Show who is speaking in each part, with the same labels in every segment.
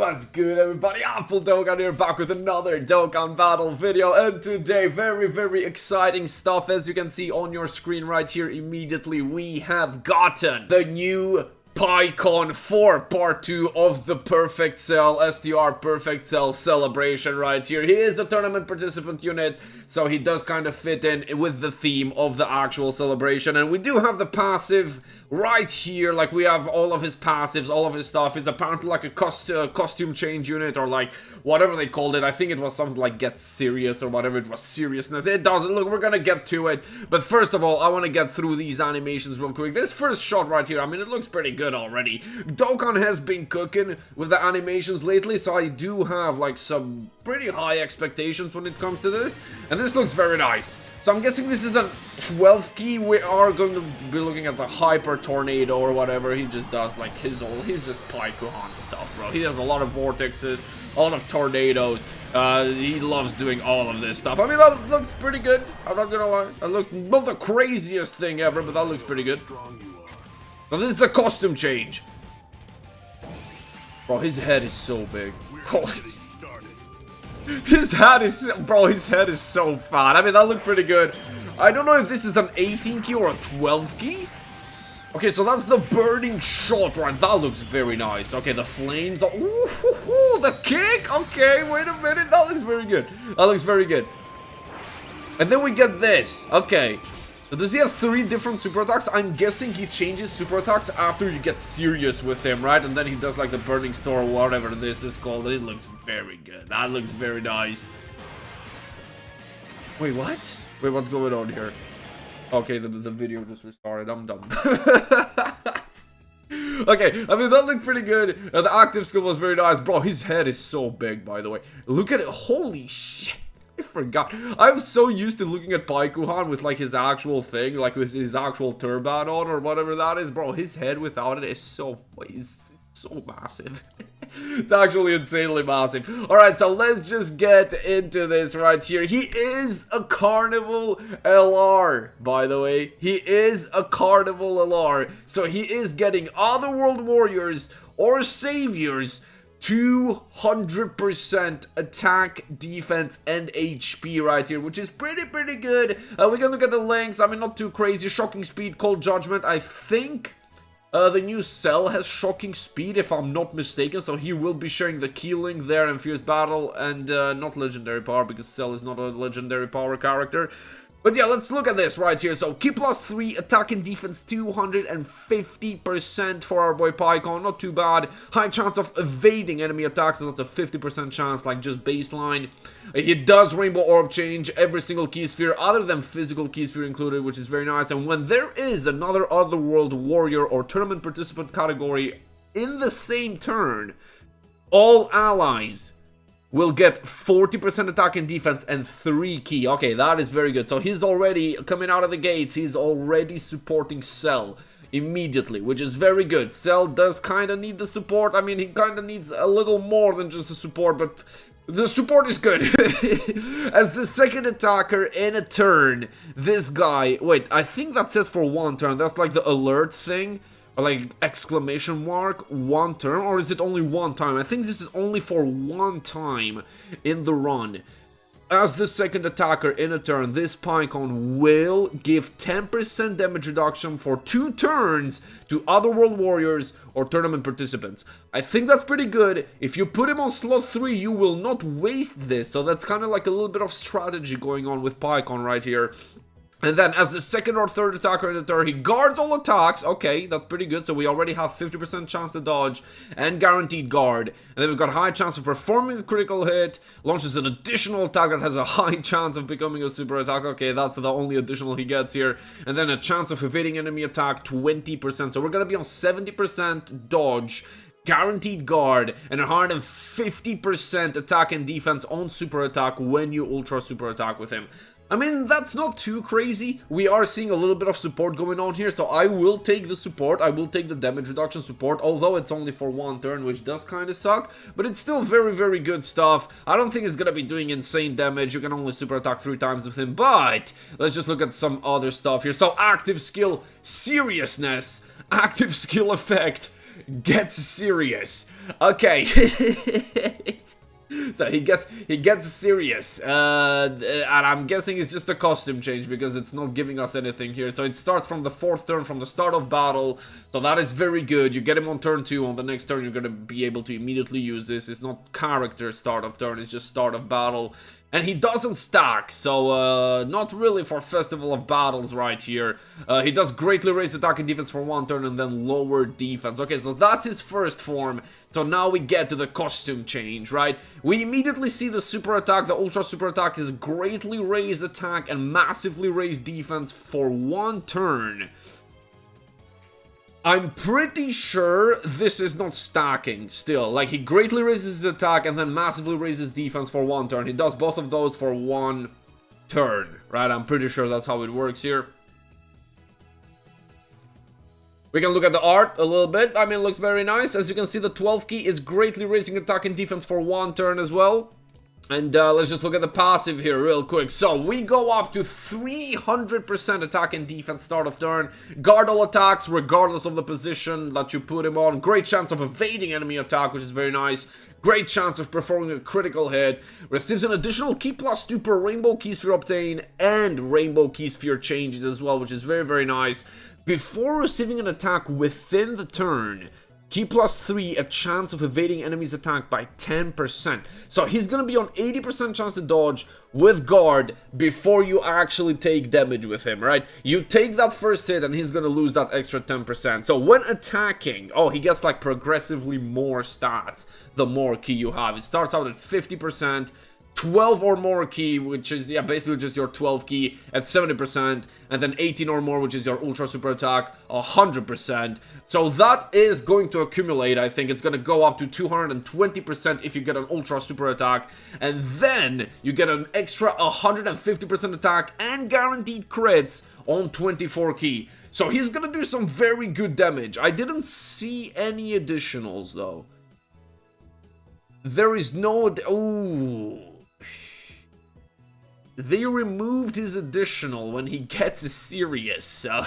Speaker 1: What's good, everybody? Apple Dokkan here, back with another Dokkan battle video, and today very exciting stuff. As you can see on your screen right here, immediately we have gotten the new PAIKUHAN 4 Part 2 of the Perfect Cell STR Perfect Cell celebration right here. He is a tournament participant unit, so he does kind of fit in with the theme of the actual celebration. And we do have the passive right here, like we have all of his passives, all of his stuff. Is apparently like a costume change unit, or like whatever they called it. I think it was something like get serious or whatever it was, seriousness. It doesn't. Look, we're gonna get to it, but first of all I want to get through these animations real quick. This first shot right here, I mean, it looks pretty good already. Dokkan has been cooking with the animations lately, so I do have like some pretty high expectations when it comes to this, and this looks very nice. So I'm guessing this is a 12th key. We are going to be looking at the Hyper Tornado or whatever. He just does like he's just PAIKUHAN stuff, bro. He has a lot of vortexes, a lot of tornadoes. He loves doing all of this stuff. I mean, that looks pretty good. I'm not gonna lie. That looks not the craziest thing ever, but that looks pretty good. So this is the costume change. Bro, his head is so big. His head is so fat. I mean, that looked pretty good. I don't know if this is an 18 key or a 12 key. Okay, so that's the burning shot, right? That looks very nice. Okay, the flames. Ooh, the kick. Okay, wait a minute. That looks very good. That looks very good. And then we get this. Okay. So does he have 3 different super attacks? I'm guessing he changes super attacks after you get serious with him, right? And then he does like the burning star or whatever this is called. And it looks very good. That looks very nice. Wait, what? Wait, what's going on here? Okay, the video just restarted. I'm done. Okay, I mean, that looked pretty good. The active skill was very nice. Bro, his head is so big, by the way. Look at it. Holy shit. I forgot. I'm so used to looking at PAIKUHAN with like his actual thing, like with his actual turban on or whatever that is. Bro, his head without it is so massive. It's actually insanely massive. Alright, so let's just get into this right here. He is a Carnival LR, by the way. He is a Carnival LR. So he is getting Otherworld Warriors or Saviors 200% attack, defense, and HP right here, which is pretty good. We can look at the lengths. I mean, not too crazy. Shocking speed, cold judgment. I think the new Cell has shocking speed, if I'm not mistaken, so he will be sharing the key link there in Fierce Battle, and not legendary power, because Cell is not a legendary power character. But yeah, let's look at this right here. So, key +3, attack and defense 250% for our boy PAIKUHAN. Not too bad. High chance of evading enemy attacks, so that's a 50% chance, like just baseline. He does Rainbow Orb change every single key sphere, other than physical key sphere included, which is very nice. And when there is another Otherworld Warrior or Tournament Participant category in the same turn, all allies will get 40% attack and defense and 3 key. Okay, that is very good. So he's already, coming out of the gates, he's already supporting Cell immediately, which is very good. Cell does kind of need the support. I mean, he kind of needs a little more than just the support, but the support is good. As the second attacker in a turn, this guy, wait, I think that says for 1 turn. That's like the alert thing. Or like exclamation mark, 1 turn, or is it only 1 time? I think this is only for 1 time in the run. As the second attacker in a turn, this PAIKUHAN will give 10% damage reduction for 2 turns to Otherworld Warriors or tournament participants. I think that's pretty good. If you put him on slot 3, you will not waste this. So that's kind of like a little bit of strategy going on with PAIKUHAN right here. And then as the second or third attacker in the turn, he guards all attacks. Okay, that's pretty good. So we already have 50% chance to dodge and guaranteed guard. And then we've got high chance of performing a critical hit. Launches an additional attack that has a high chance of becoming a super attack. Okay, that's the only additional he gets here. And then a chance of evading enemy attack, 20%. So we're going to be on 70% dodge, guaranteed guard, and 150% attack and defense on super attack when you ultra super attack with him. I mean, that's not too crazy. We are seeing a little bit of support going on here, so I will take the support. I will take the damage reduction support, although it's only for 1 turn, which does kind of suck. But it's still very good stuff. I don't think it's going to be doing insane damage. You can only super attack 3 times with him, but let's just look at some other stuff here. So, active skill, seriousness, active skill effect, gets serious. Okay. So he gets serious, and I'm guessing it's just a costume change because it's not giving us anything here. So it starts from the 4th turn, from the start of battle, so that is very good. You get him on turn 2, on the next turn you're gonna be able to immediately use this. It's not character start of turn, it's just start of battle. And he doesn't stack, so not really for Festival of Battles right here. He does greatly raise attack and defense for 1 turn and then lower defense. Okay, so that's his first form. So now we get to the costume change, right? We immediately see the super attack, the ultra super attack is greatly raise attack and massively raise defense for 1 turn. I'm pretty sure this is not stacking still. Like, he greatly raises his attack and then massively raises defense for 1 turn. He does both of those for 1 turn, right? I'm pretty sure that's how it works here. We can look at the art a little bit. I mean, it looks very nice. As you can see, the 12 key is greatly raising attack and defense for 1 turn as well. And let's just look at the passive here real quick. So we go up to 300% attack and defense start of turn. Guard all attacks regardless of the position that you put him on. Great chance of evading enemy attack, which is very nice. Great chance of performing a critical hit. Receives an additional key +2 per rainbow key sphere obtained and rainbow key sphere changes as well, which is very, very nice. Before receiving an attack within the turn, key +3, a chance of evading enemy's attack by 10%. So he's gonna be on 80% chance to dodge with guard before you actually take damage with him, right? You take that first hit and he's gonna lose that extra 10%. So when attacking, oh, he gets like progressively more stats the more key you have. It starts out at 50%. 12 or more key, which is, yeah, basically just your 12 key at 70%, and then 18 or more, which is your ultra super attack, 100%. So that is going to accumulate. I think it's going to go up to 220% if you get an ultra super attack, and then you get an extra 150% attack and guaranteed crits on 24 key. So he's going to do some very good damage. I didn't see any additionals though. There is no... Ooh. They removed his additional when he gets serious, so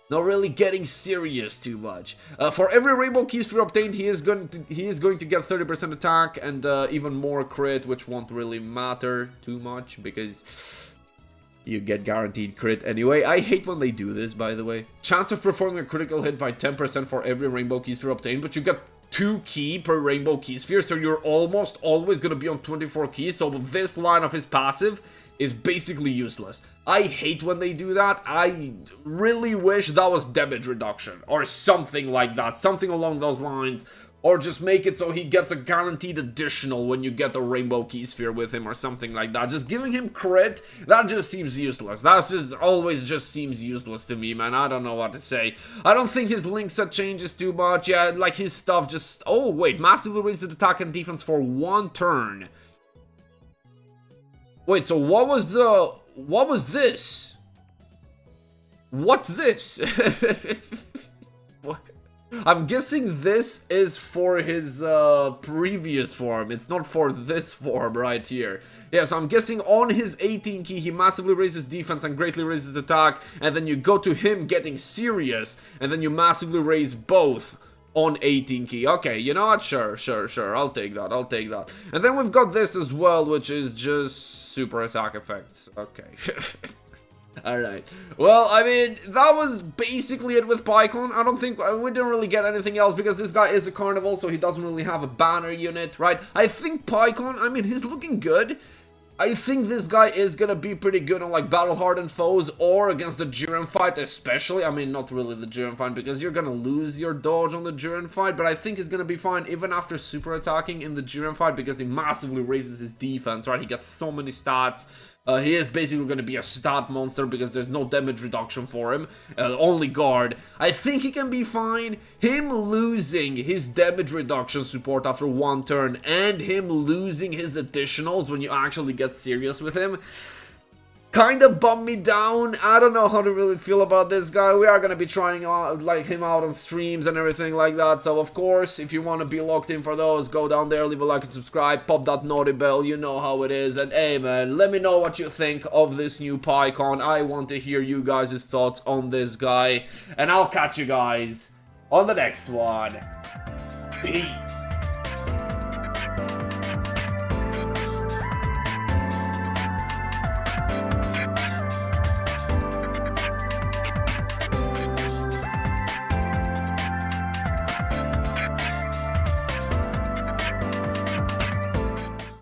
Speaker 1: not really getting serious too much. For every rainbow key sphere obtained, he is going to get 30% attack and even more crit, which won't really matter too much because you get guaranteed crit anyway. I hate when they do this, by the way. Chance of performing a critical hit by 10% for every rainbow key sphere obtained, but you get 2 key per rainbow key sphere, so you're almost always gonna be on 24 keys, so this line of his passive is basically useless. I hate when they do that. I really wish that was damage reduction or something like that, something along those lines, or just make it so he gets a guaranteed additional when you get the rainbow key sphere with him or something like that. Just giving him crit, that just seems useless. That's just always just seems useless to me, man. I don't know what to say. I don't think his link set changes too much. Yeah, like his stuff just... Oh, wait. Massively raises attack and defense for 1 turn. Wait, so what was the... What was this? What's this? What? I'm guessing this is for his previous form. It's not for this form right here. Yeah, so I'm guessing on his 18 key, he massively raises defense and greatly raises attack. And then you go to him getting serious. And then you massively raise both on 18 key. Okay, you know what? Sure. I'll take that. And then we've got this as well, which is just super attack effects. Okay. Alright, well, I mean, that was basically it with PAIKUHAN. I don't think, we didn't really get anything else because this guy is a carnival, so he doesn't really have a banner unit, right? I think PAIKUHAN, I mean, he's looking good. I think this guy is gonna be pretty good on, like, battle-hardened foes or against the Jiren fight, especially. I mean, not really the Jiren fight, because you're gonna lose your dodge on the Jiren fight, but I think he's gonna be fine even after super attacking in the Jiren fight because he massively raises his defense, right? He gets so many stats. He is basically going to be a stat monster because there's no damage reduction for him, only guard. I think he can be fine. Him losing his damage reduction support after 1 turn and him losing his additionals when you actually get serious with him kind of bummed me down. I don't know how to really feel about this guy. We are going to be trying out, like, him out on streams and everything like that. So, of course, if you want to be locked in for those, go down there, leave a like and subscribe, pop that naughty bell, you know how it is. And, hey, man, let me know what you think of this new PAIKUHAN. I want to hear you guys' thoughts on this guy. And I'll catch you guys on the next one. Peace.